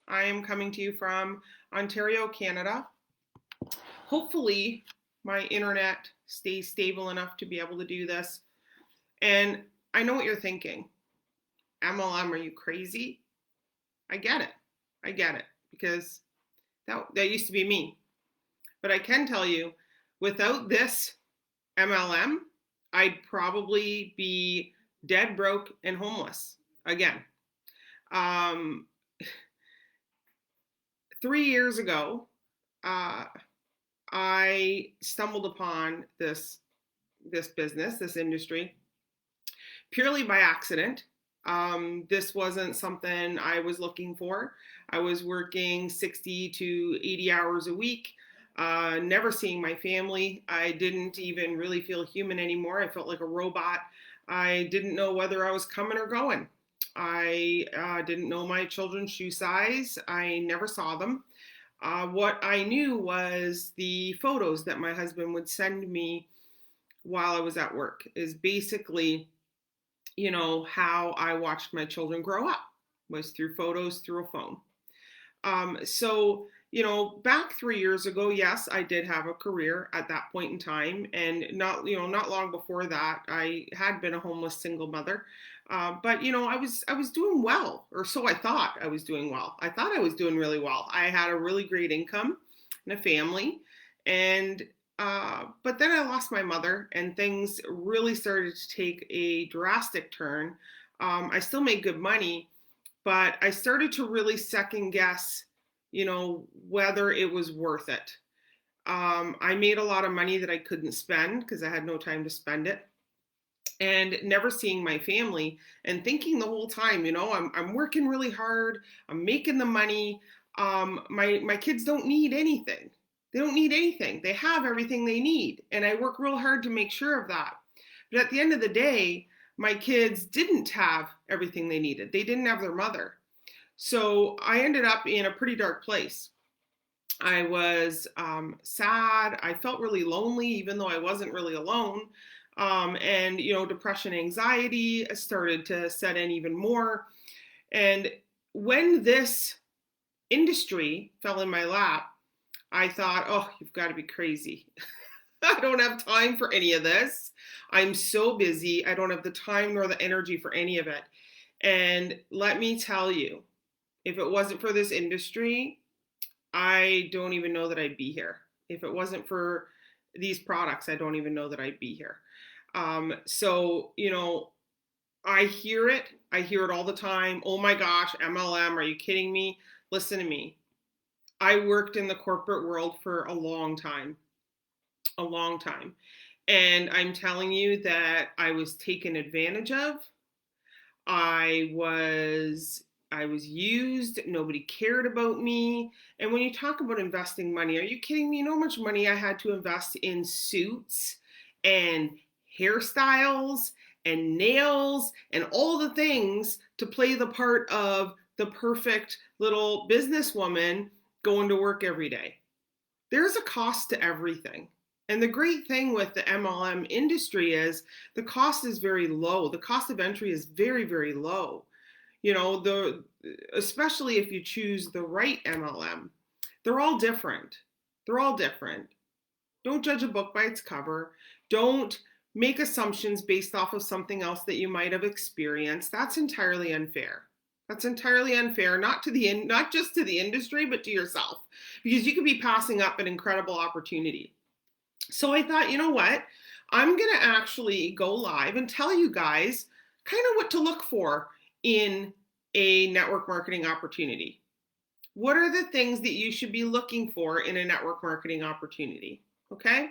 I am coming to you from Ontario, Canada. Hopefully, my internet stays stable enough to be able to do this. And I know what you're thinking. MLM, are you crazy? I get it. I get it because that used to be me. But I can tell you, without this MLM, I'd probably be dead broke and homeless again. 3 years ago, I stumbled upon this business, this industry, purely by accident. This wasn't something I was looking for. I was working 60 to 80 hours a week, never seeing my family. I didn't even really feel human anymore. I felt like a robot. I didn't know whether I was coming or going. I didn't know my children's shoe size. I never saw them. What I knew was the photos that my husband would send me while I was at work is basically, how I watched my children grow up was through photos through a phone. Back 3 years ago, yes, I did have a career at that point in time. And not long before that, I had been a homeless single mother. But I was doing well, or so I thought I was doing well. I thought I was doing really well. I had a really great income and a family. And but then I lost my mother and things really started to take a drastic turn. I still made good money, but I started to really second guess, whether it was worth it. I made a lot of money that I couldn't spend because I had no time to spend it. And never seeing my family and thinking the whole time, I'm working really hard. I'm making the money. My kids don't need anything. They don't need anything. They have everything they need. And I work real hard to make sure of that. But at the end of the day, my kids didn't have everything they needed. They didn't have their mother. So I ended up in a pretty dark place. I was sad. I felt really lonely, even though I wasn't really alone. And depression, anxiety started to set in even more. And when this industry fell in my lap, I thought, oh, you've got to be crazy. I don't have time for any of this. I'm so busy. I don't have the time nor the energy for any of it. And let me tell you, if it wasn't for this industry, I don't even know that I'd be here. If it wasn't for these products, I don't even know that I'd be here. I hear it. I hear it all the time. Oh my gosh, MLM, are you kidding me? Listen to me. I worked in the corporate world for a long time. And I'm telling you that I was taken advantage of. I was used. Nobody cared about me. And when you talk about investing money, are you kidding me? You know how much money I had to invest in suits and hairstyles and nails and all the things to play the part of the perfect little businesswoman going to work every day. There's a cost to everything. And the great thing with the MLM industry is the cost is very low. The cost of entry is very, very low. Especially if you choose the right MLM. They're all different. Don't judge a book by its cover. Don't make assumptions based off of something else that you might have experienced. That's entirely unfair. Not just to the industry, but to yourself, because you could be passing up an incredible opportunity. So I thought, you know what? I'm going to actually go live and tell you guys kind of what to look for in a network marketing opportunity. What are the things that you should be looking for in a network marketing opportunity? Okay.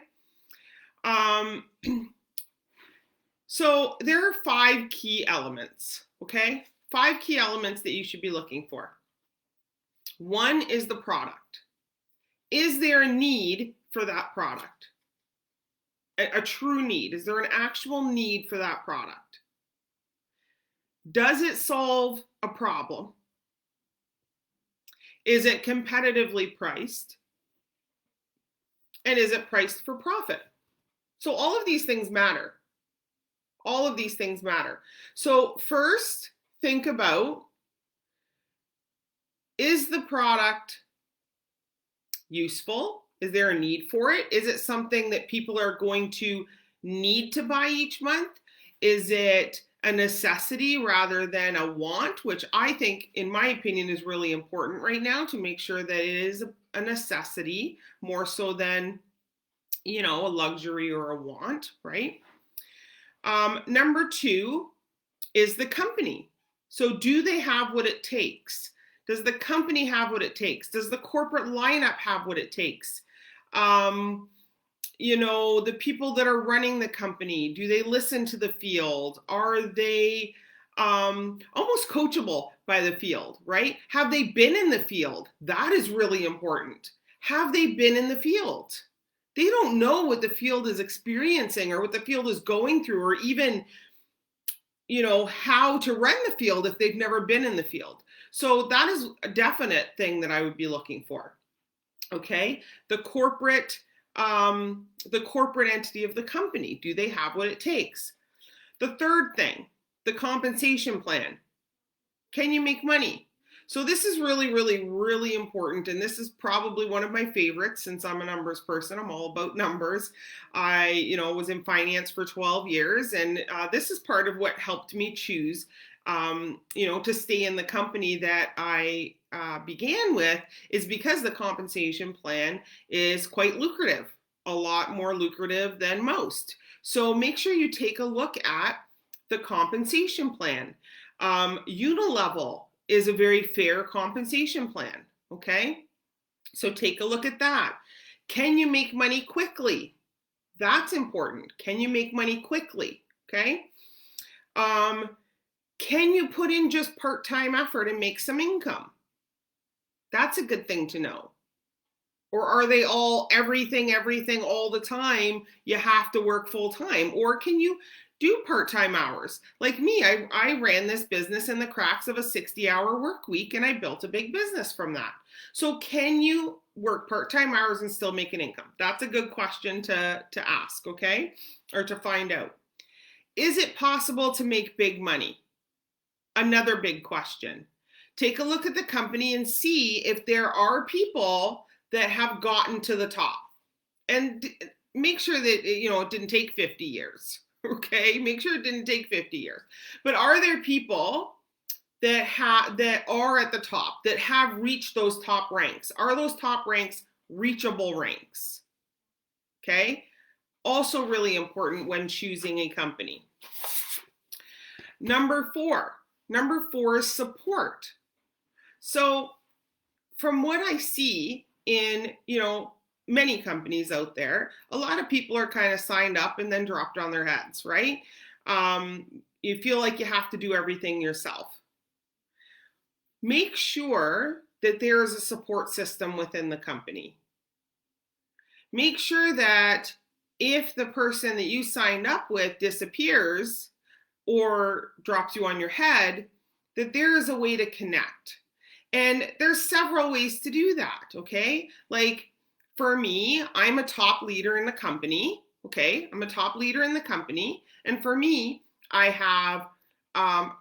So there are 5 key elements. Okay. 5 key elements that you should be looking for. 1 is the product. Is there a need for that product? A true need? Is there an actual need for that product? Does it solve a problem? Is it competitively priced? And is it priced for profit? So all of these things matter. So, 1st, think about, think about Is the product useful? Is there a need for it? Is it something that people are going to need to buy each month? Is it a necessity rather than a want, which I think, in my opinion, is really important right now to make sure that it is a necessity more so than, a luxury or a want, right? Number two is the company. So do they have what it takes? Does the company have what it takes? Does the corporate lineup have what it takes? The people that are running the company, do they listen to the field? Are they almost coachable by the field, right? Have they been in the field? That is really important. Have they been in the field? They don't know what the field is experiencing or what the field is going through, or even how to run the field if they've never been in the field. So that is a definite thing that I would be looking for. Okay, the corporate entity of the company, do they have what it takes? The third thing, the compensation plan. Can you make money? So this is really, really, really important. And this is probably one of my favorites since I'm a numbers person. I'm all about numbers. I, was in finance for 12 years. And this is part of what helped me choose, to stay in the company that I began with, is because the compensation plan is quite lucrative, a lot more lucrative than most. So make sure you take a look at the compensation plan. Unilevel is a very fair compensation plan, okay? So take a look at that. Can you make money quickly? That's important. Can you make money quickly, okay? Can you put in just part-time effort and make some income? That's a good thing to know. Or are they all everything all the time? You have to work full-time. Or can you do part-time hours? Like me, I ran this business in the cracks of a 60-hour work week, and I built a big business from that. So can you work part-time hours and still make an income? That's a good question to ask, okay? Or to find out. Is it possible to make big money? Another big question. Take a look at the company and see if there are people that have gotten to the top. And make sure that, it didn't take 50 years. Okay, make sure it didn't take 50 years. But are there people that are at the top, that have reached those top ranks? Are those top ranks reachable ranks? Okay, also really important when choosing a company. Number four is support. So from what I see in, many companies out there, a lot of people are kind of signed up and then dropped on their heads, right? You feel like you have to do everything yourself. Make sure that there is a support system within the company. Make sure that if the person that you signed up with disappears or drops you on your head, that there is a way to connect. And there's several ways to do that, okay? Like, for me, I'm a top leader in the company, okay? I'm a top leader in the company. And for me, I have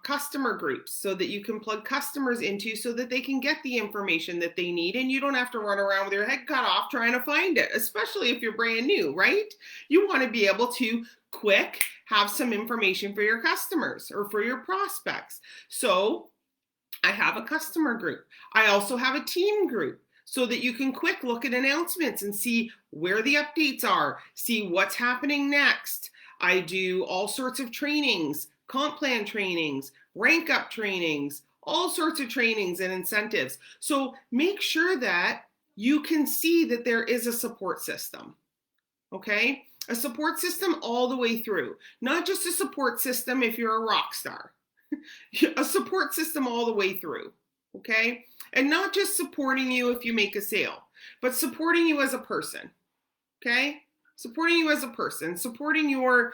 customer groups so that you can plug customers into so that they can get the information that they need, and you don't have to run around with your head cut off trying to find it, especially if you're brand new, right? You want to be able to quick have some information for your customers or for your prospects. So I have a customer group. I also have a team group, so that you can quick look at announcements and see where the updates are, see what's happening next. I do all sorts of trainings, comp plan trainings, rank up trainings, all sorts of trainings and incentives. So make sure that you can see that there is a support system, okay? A support system all the way through, not just a support system if you're a rock star, a support system all the way through, okay? And not just supporting you if you make a sale, but supporting you as a person, okay? Supporting you as a person, supporting your,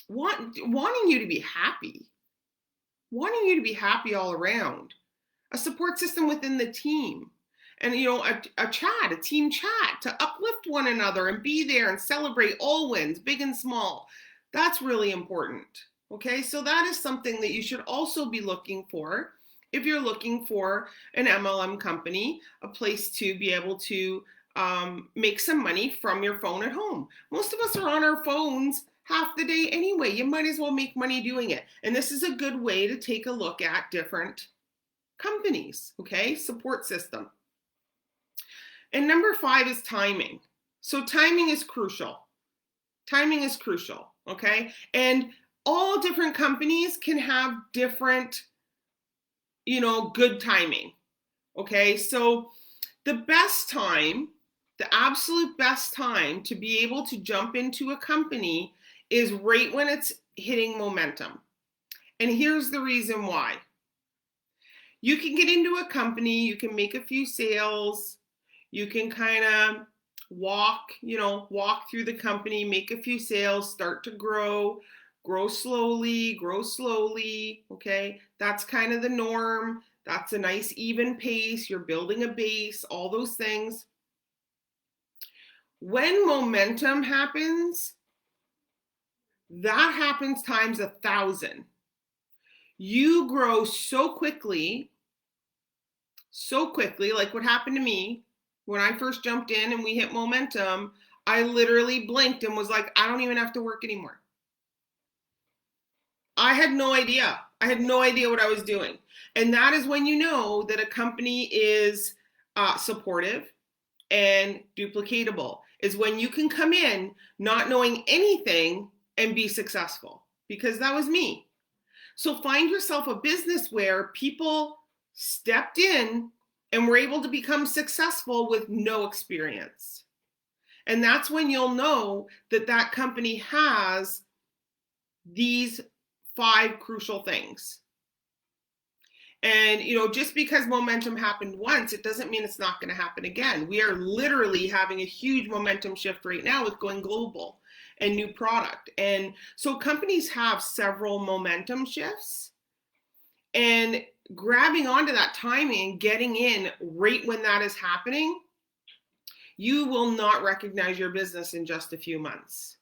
wanting you to be happy, all around. A support system within the team. And, a team chat to uplift one another and be there and celebrate all wins, big and small. That's really important, okay? So that is something that you should also be looking for if you're looking for an MLM company, a place to be able to make some money from your phone at home. Most of us are on our phones half the day anyway. You might as well make money doing it. And this is a good way to take a look at different companies, okay? Support system. And number 5 is timing. So timing is crucial. Timing is crucial, okay? And all different companies can have different, good timing, okay? So the best time, the absolute best time to be able to jump into a company is right when it's hitting momentum. And here's the reason why. You can get into a company, you can make a few sales, you can kind of walk through the company, make a few sales, start to grow slowly, okay? That's kind of the norm. That's a nice even pace. You're building a base, all those things. When momentum happens, that happens times 1,000. You grow so quickly, like what happened to me when I first jumped in and we hit momentum. I literally blinked and was like, I don't even have to work anymore. I had no idea. I had no idea what I was doing. And that is when you know that a company is supportive and duplicatable, is when you can come in not knowing anything and be successful, because that was me. So find yourself a business where people stepped in and were able to become successful with no experience. And that's when you'll know that that company has these 5 crucial things. And, just because momentum happened once, it doesn't mean it's not going to happen again. We are literally having a huge momentum shift right now with going global and new product. And so companies have several momentum shifts, and grabbing onto that timing, getting in right when that is happening, you will not recognize your business in just a few months.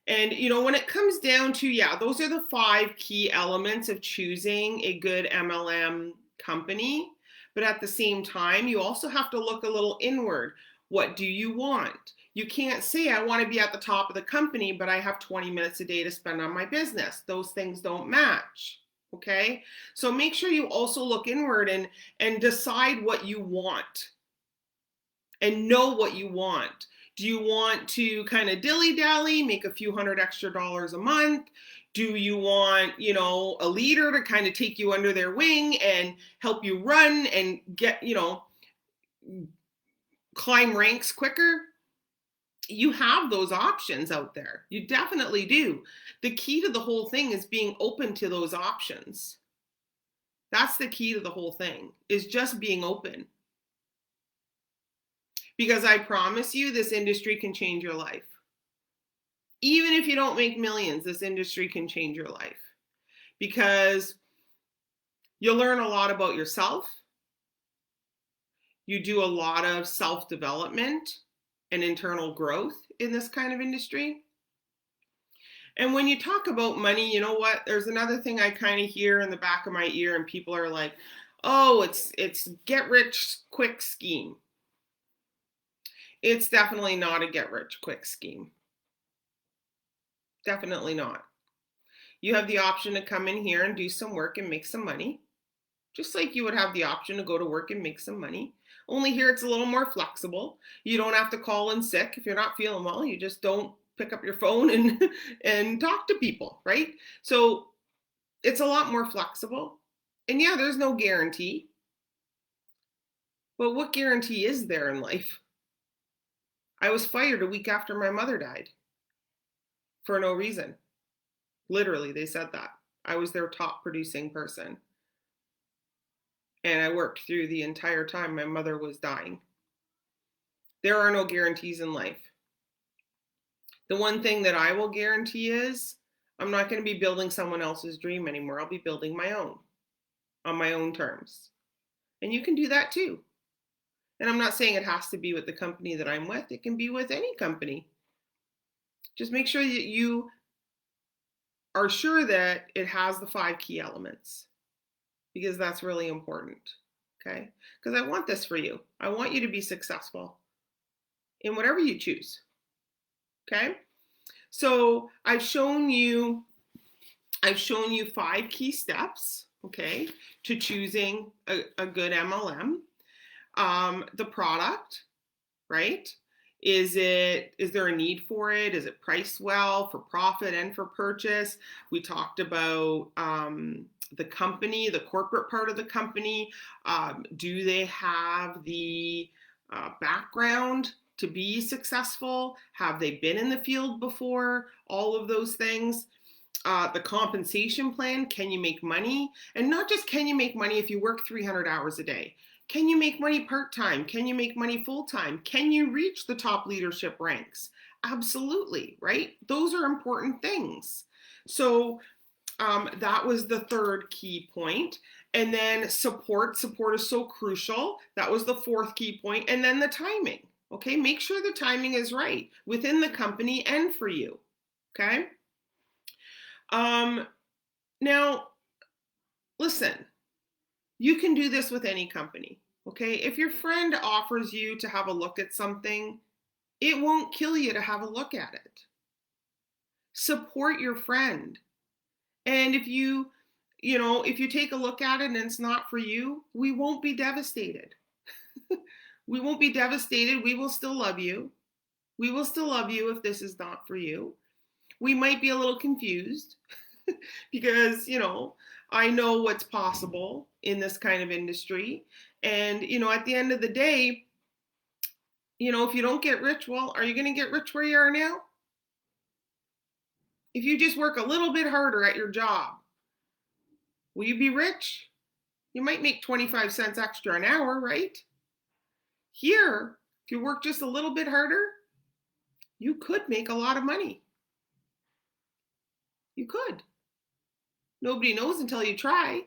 And, when it comes down to, those are the 5 key elements of choosing a good MLM company. But at the same time, you also have to look a little inward. What do you want? You can't say, I want to be at the top of the company, but I have 20 minutes a day to spend on my business. Those things don't match. Okay? So make sure you also look inward and decide what you want and know what you want. Do you want to kind of dilly-dally, make a few $100 extra a month? Do you want, a leader to kind of take you under their wing and help you run and get, climb ranks quicker? You have those options out there. You definitely do. The key to the whole thing is being open to those options. That's the key to the whole thing, is just being open. Because I promise you, this industry can change your life. Even if you don't make millions, this industry can change your life. Because you'll learn a lot about yourself. You do a lot of self-development and internal growth in this kind of industry. And when you talk about money, you know what? There's another thing I kind of hear in the back of my ear, and people are like, oh, it's get rich quick scheme. It's definitely not a get rich quick scheme. Definitely not. You have the option to come in here and do some work and make some money, just like you would have the option to go to work and make some money. Only here it's a little more flexible. You don't have to call in sick if you're not feeling well. You just don't pick up your phone and talk to people, right? So it's a lot more flexible. And yeah, there's no guarantee. But what guarantee is there in life? I was fired a week after my mother died for no reason. Literally, they said that. I was their top producing person. And I worked through the entire time my mother was dying. There are no guarantees in life. The one thing that I will guarantee is I'm not going to be building someone else's dream anymore. I'll be building my own on my own terms. And you can do that too. And I'm not saying it has to be with the company that I'm with. It can be with any company. Just make sure that you are sure that it has the 5 key elements. because that's really important. Okay? Because I want this for you. I want you to be successful in whatever you choose. Okay? So I've shown you 5 key steps, okay, to choosing a good MLM. The product, right? Is there a need for it? Is it priced well for profit and for purchase? We talked about the company, the corporate part of the company. Do they have the background to be successful? Have they been in the field before? All of those things. The compensation plan, can you make money? And not just can you make money if you work 300 hours a day. Can you make money part-time? Can you make money full-time? Can you reach the top leadership ranks? Absolutely, right? Those are important things. So that was the third key point. And then support is so crucial. That was the fourth key point. And then the timing, okay? Make sure the timing is right within the company and for you, okay? Now, listen, you can do this with any company, okay? If your friend offers you to have a look at something, it won't kill you to have a look at it. Support your friend. And if you take a look at it and it's not for you, we won't be devastated. We won't be devastated. We will still love you. We will still love you if this is not for you. We might be a little confused because, I know what's possible in this kind of industry. And, at the end of the day, if you don't get rich, well, are you going to get rich where you are now? If you just work a little bit harder at your job, will you be rich? You might make 25 cents extra an hour, right? Here, if you work just a little bit harder, you could make a lot of money. You could. Nobody knows until you try.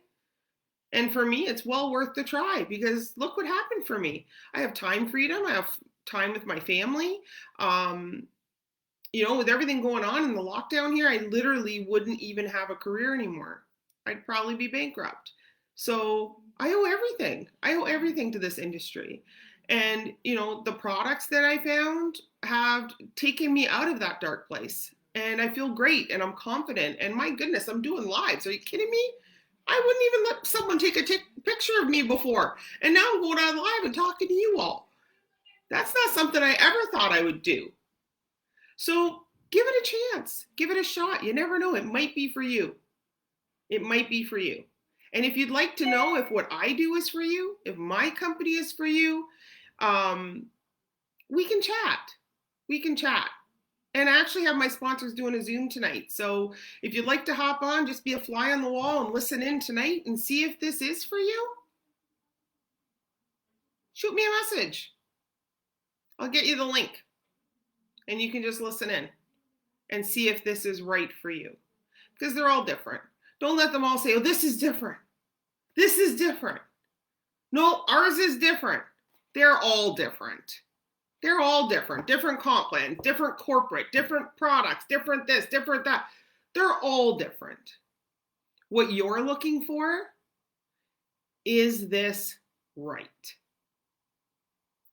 And for me, it's well worth the try because look what happened for me. I have time freedom. I have time with my family. With everything going on in the lockdown here, I literally wouldn't even have a career anymore. I'd probably be bankrupt. So I owe everything. I owe everything to this industry. And, the products that I found have taken me out of that dark place. And I feel great and I'm confident. And my goodness, I'm doing lives. Are you kidding me? I wouldn't even let someone take a picture of me before. And now I'm going on live and talking to you all. That's not something I ever thought I would do. So give it a chance. Give it a shot. You never know. It might be for you. It might be for you. And if you'd like to know if what I do is for you, if my company is for you, we can chat. We can chat. And I actually have my sponsors doing a Zoom tonight. So if you'd like to hop on, just be a fly on the wall and listen in tonight and see if this is for you. Shoot me a message. I'll get you the link. And you can just listen in and see if this is right for you. Because they're all different. Don't let them all say, oh, this is different. This is different. No, ours is different. They're all different. They're all different. Different comp plans, different corporate, different products, different this, different that. They're all different. What you're looking for, is this right?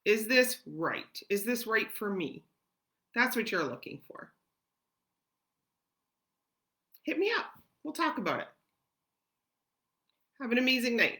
Is this right? Is this right for me? That's what you're looking for. Hit me up. We'll talk about it. Have an amazing night.